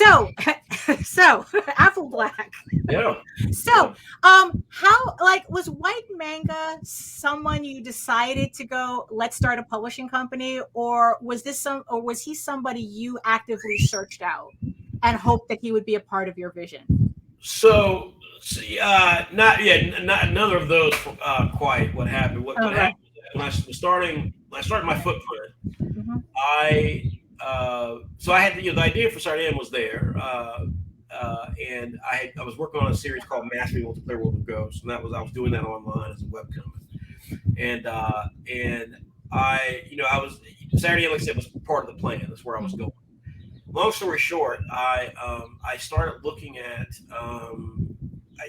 So, so Apple Black. Yeah. So, how like was White Manga someone you decided to go, let's start a publishing company, or was he somebody you actively searched out and hoped that he would be a part of your vision? Not yet. Not another of those. Quite. What happened? What Okay. happened when I was starting? When I started my footprint, Hmm. I so I had the idea for Start was there, and I was working on a series called Mastery Multiplayer World of Ghosts, and I was doing that online as a webcomic, and I was Saturday, like I said, was part of the plan. That's where I was Hmm. going. Long story short, I started looking at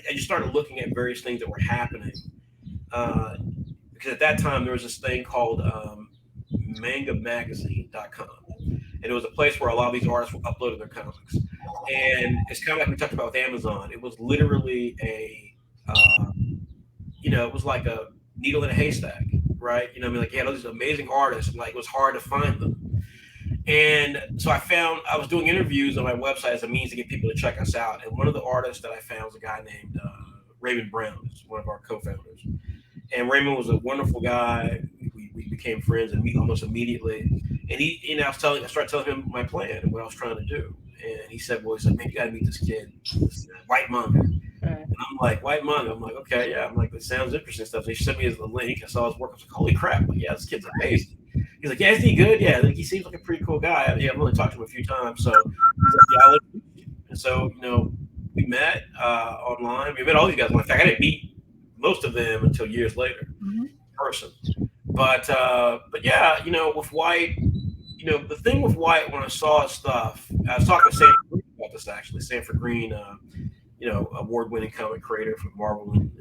I just started looking at various things that were happening, uh, because at that time there was this thing called mangamagazine.com, and it was a place where a lot of these artists were uploading their comics. And it's kind of like we talked about with Amazon. It was literally uh, it was like a needle in a haystack, right? I mean, like you had all these amazing artists, and like it was hard to find them. And so I was doing interviews on my website as a means to get people to check us out. And one of the artists that I found was a guy named Raymond Brown, who's one of our co-founders. And Raymond was a wonderful guy. We became friends and meet almost immediately. And I started telling him my plan and what I was trying to do. And he said, "Well, man, you got to meet this kid, this White Manga." And Right. I'm like, "White Manga." I'm like, "Okay, yeah." I'm like, "That sounds interesting stuff." So he sent me the link. I saw his work. I was like, "Holy crap!" I'm like, "Yeah, this kid's amazing." He's like, "Yeah, is he good?" Yeah, like he seems like a pretty cool guy. Yeah, I've only talked to him a few times. So he's like, "Yeah, I'll introduce you." And so we met online. We met all these guys. In fact, I didn't meet most of them until years later Hmm. in person. But yeah, with White, the thing with White when I saw his stuff, I was talking to Sanford Green about this actually. Sanford Green, award-winning comic creator from Marvel and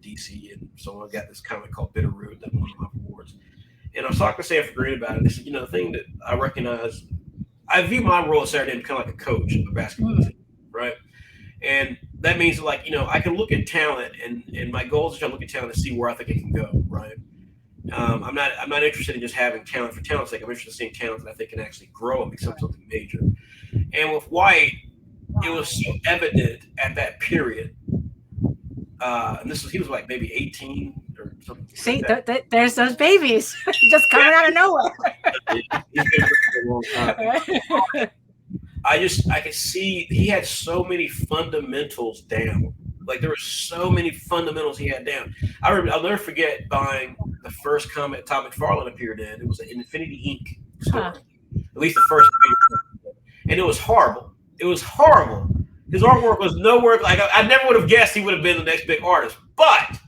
DC and so on, got this comic called Bitterroot that won a lot of awards. And I was talking to Sanford Green about it. And he said, the thing that I recognize, I view my role as Saturday kind of like a coach of a basketball team, right? And that means like, I can look at talent and my goal is to try to look at talent and see where I think it can go, right? I'm not interested in just having talent for talent's sake. I'm interested in seeing talent that I think can actually grow and become something major. And with White, it was so evident at that period. And he was like maybe 18 or something like See, that. there's those babies just coming out of nowhere. He's been for a long time. I could see he had so many fundamentals down. Like there were so many fundamentals he had down. I'll never forget buying the first comic Todd McFarlane appeared in. It was an Infinity Inc. Huh. story, at least the first page, and it was horrible. It was horrible. His artwork was nowhere like I never would have guessed he would have been the next big artist. But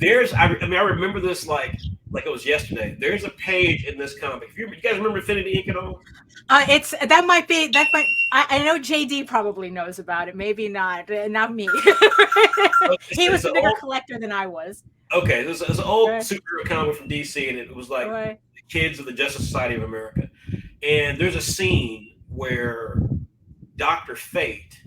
I remember this like it was yesterday. There's a page in this comic. If you guys remember Infinity Inc. at all? It's that might be that might I know JD probably knows about it. Maybe not me. He was It's a an bigger old, collector than I was. okay, this is an old Right. superhero comic from DC, and it was like Right. the kids of the Justice Society of America. And there's a scene where Doctor Fate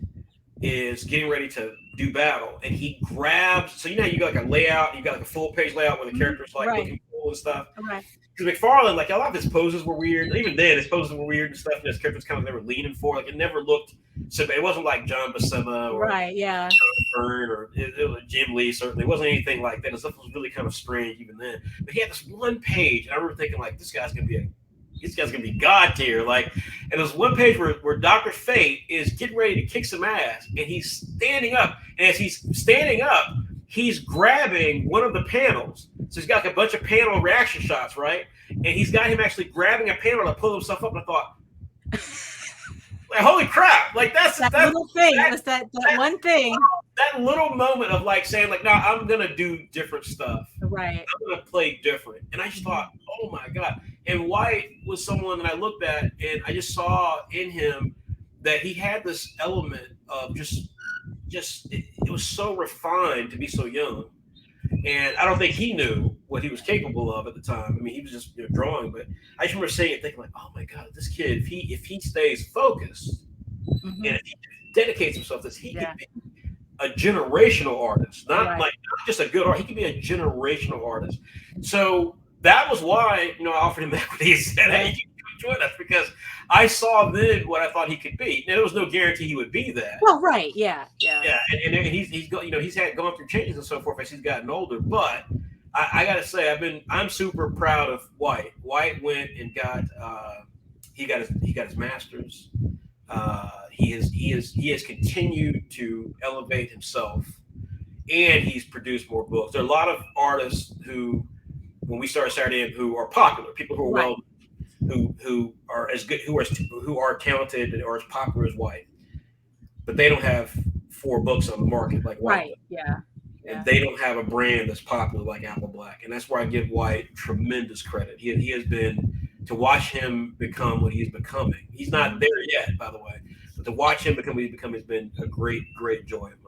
is getting ready to do battle, and he grabs. So how you got like a layout, you got like a full page layout where the characters like Right. looking cool and stuff. Right. Because McFarlane, like a lot of his poses were weird. Even then, his poses were weird and stuff. And his characters kind of they were leaning for. Like it never looked. So it wasn't like John Buscema or Right. Yeah. Byrne or it was Jim Lee. Certainly, it wasn't anything like that. And stuff was really kind of strange even then. But he had this one page, and I remember thinking like, this guy's gonna be god tier. Like, and there's one page where Doctor Fate is getting ready to kick some ass, and he's standing up. And as he's standing up, he's grabbing one of the panels. So he's got like a bunch of panel reaction shots, right? And he's got him actually grabbing a panel to pull himself up. And I thought, like, holy crap! Like that's That that little thing was that one thing. that little moment of like saying like, no, I'm gonna do different stuff. Right. I'm gonna play different. And I just thought, oh my god. And White was someone that I looked at, and I just saw in him that he had this element of just it was so refined to be so young. And I don't think he knew what he was capable of at the time. I mean, he was just drawing, but I just remember saying it, thinking like, "Oh my God, this kid! If he stays focused Mm-hmm. and if he dedicates himself to this, he Yeah. could be a generational artist, not Right. not just a good artist. He could be a generational artist." So that was why I offered him equity and said, "Hey, you can join us because I saw then what I thought he could be. Now there was no guarantee he would be that. Well, right, yeah, yeah. Yeah, and he's he's had gone through changes and so forth as he's gotten older. But I got to say, I'm super proud of White. White went and got he got his master's. He has continued to elevate himself, and he's produced more books. There are a lot of artists who, when we started Saturday, who are popular, people who are Right, well, who are as good, who are talented or as popular as White, but they don't have four books on the market like White right, does, yeah, and yeah. they don't have a brand that's popular like Apple Black, and that's where I give White tremendous credit. He has been, to watch him become what he's becoming. He's not Mhm. there yet, by the way, but to watch him become what he's become has been a great joy of mine.